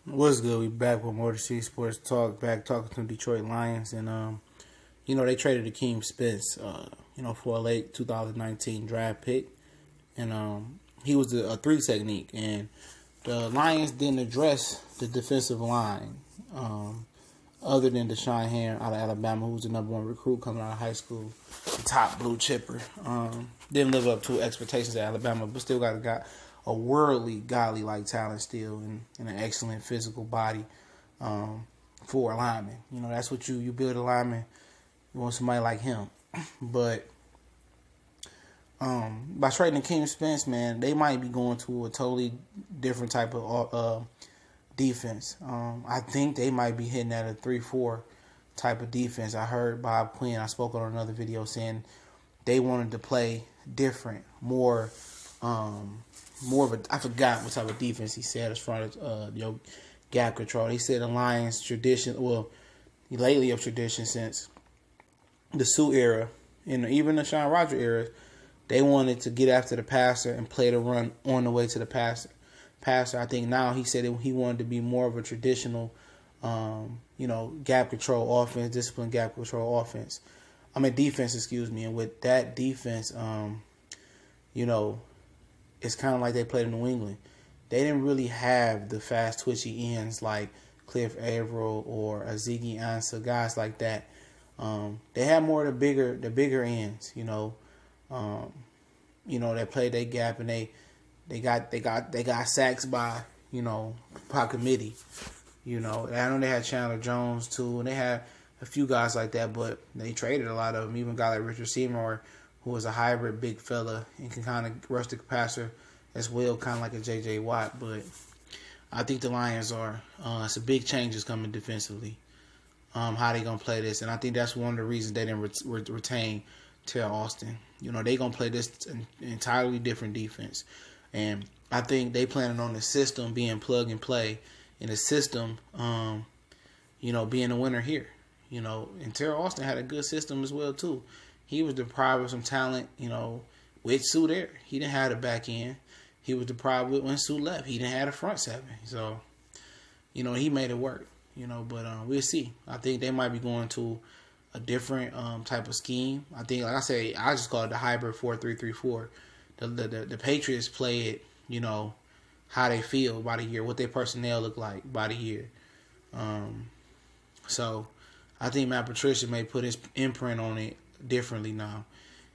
What's good? We back with more C Sports Talk. Back talking to Detroit Lions, and they traded Akeem Spence, for a late 2019 draft pick, and he was a three technique, and the Lions didn't address the defensive line, other than Deshaun Hand out of Alabama, who was the #1 recruit coming out of high school, top blue chipper. Didn't live up to expectations at Alabama, but still got a worldly, godly-like talent still, and an excellent physical body for a lineman. That's what you build a lineman. You want somebody like him. But by trading Akeem Spence, man, they might be going to a totally different type of defense. I think they might be hitting at a 3-4 type of defense. I heard Bob Quinn, I spoke on another video, saying they wanted to play different, more of a, I forgot what type of defense he said as far as gap control. He said the Lions tradition, lately of tradition since the Sue era and even the Sean Rodgers era, they wanted to get after the passer and play the run on the way to the passer. I think now he said that he wanted to be more of a traditional, gap control offense, disciplined gap control offense. Defense, excuse me. And with that defense, it's kind of like they played in New England. They didn't really have the fast, twitchy ends like Cliff Averill or Ziggy Ansah, guys like that. They had more of the bigger ends, that played their gap, and they got sacks by by committee. I know they had Chandler Jones too, and they had a few guys like that, but they traded a lot of them. Even a guy like Richard Seymour, who was a hybrid big fella and can kind of rush the passer as well, kind of like a J.J. Watt. But I think the Lions are some big changes coming defensively. How they gonna play this, and I think that's one of the reasons they didn't retain Terrell Austin. They gonna play this entirely different defense, and I think they planning on the system being plug and play, and the system, being a winner here. And Terrell Austin had a good system as well too. He was deprived of some talent, with Sue there. He didn't have the back end. He was deprived with when Sue left. He didn't have the front seven. So, he made it work. But we'll see. I think they might be going to a different type of scheme. I think, like I say, I just call it the hybrid 4-3-3-4. The Patriots play it, how they feel by the year, what their personnel look like by the year. So I think Matt Patricia may put his imprint on it differently now.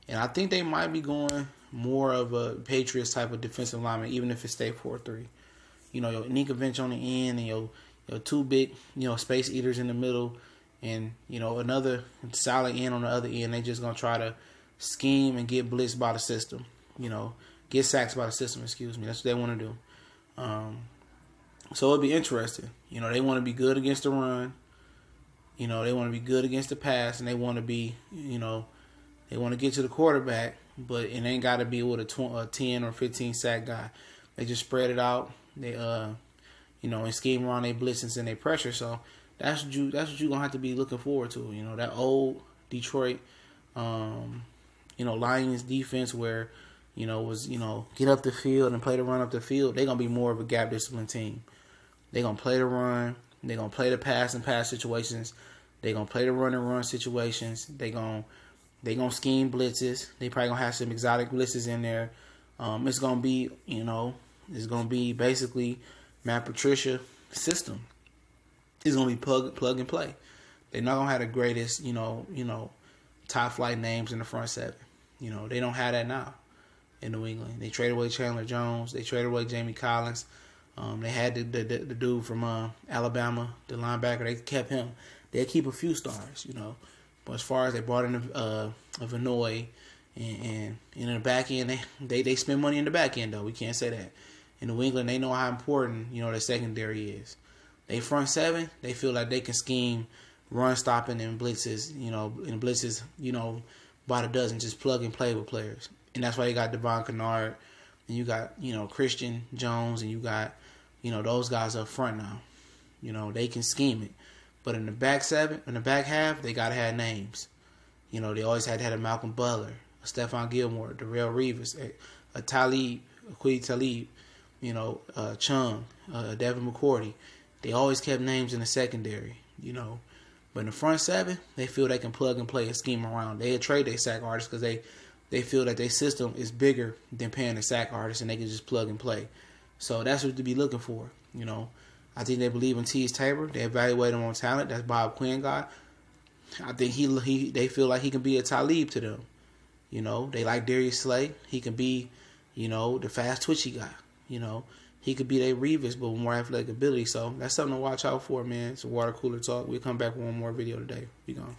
And I think they might be going more of a Patriots type of defensive lineman, even if it stay 4-3. Your Nika Vince on the end, and your two big, space eaters in the middle, and, another solid end on the other end. They just going to try to scheme and get blitzed by the system. Get sacks by the system, excuse me. That's what they want to do. So it'll be interesting. They want to be good against the run. They want to be good against the pass, and they want to be, they want to get to the quarterback, but it ain't got to be with a 10 or 15 sack guy. They just spread it out. They, and scheme around their blitzes and their pressure. So that's what you're gonna have to be looking forward to. That old Detroit, Lions defense where, was get up the field and play the run up the field. They're gonna be more of a gap discipline team. They're gonna play the run. They're gonna play the pass and pass situations. They're gonna play the run and run situations. They're gonna scheme blitzes. They probably gonna have some exotic blitzes in there. It's gonna be, it's gonna be basically Matt Patricia system. It's gonna be plug and play. They're not gonna have the greatest, top flight names in the front seven. They don't have that now in New England. They traded away Chandler Jones. They traded away Jamie Collins. They had the dude from Alabama, the linebacker. They kept him. They keep a few stars, But as far as they brought in a Vanoy, and in the back end, they spend money in the back end, though. We can't say that. In New England, they know how important, their secondary is. They front seven, they feel like they can scheme run stopping and blitzes, and blitzes, by the dozen, just plug and play with players. And that's why you got Devon Kennard, and you got, Christian Jones, and you got, those guys up front now. They can scheme it. But in the back half, they gotta have names. They always had to have a Malcolm Butler, a Stephon Gilmore, Darrell Reeves, a Talib, Chung, Devin McCourty. They always kept names in the secondary, But in the front seven, they feel they can plug and play a scheme around. They trade their sack artists because they feel that their system is bigger than paying a sack artist, and they can just plug and play. So that's what to be looking for, I think they believe in Tease Tabor. They evaluate him on talent. That's Bob Quinn guy. I think they feel like he can be a Talib to them. They like Darius Slay. He can be, the fast twitchy guy. He could be their Revis, but with more athletic ability. So that's something to watch out for, man. It's a water cooler talk. We'll come back with one more video today. Be gone.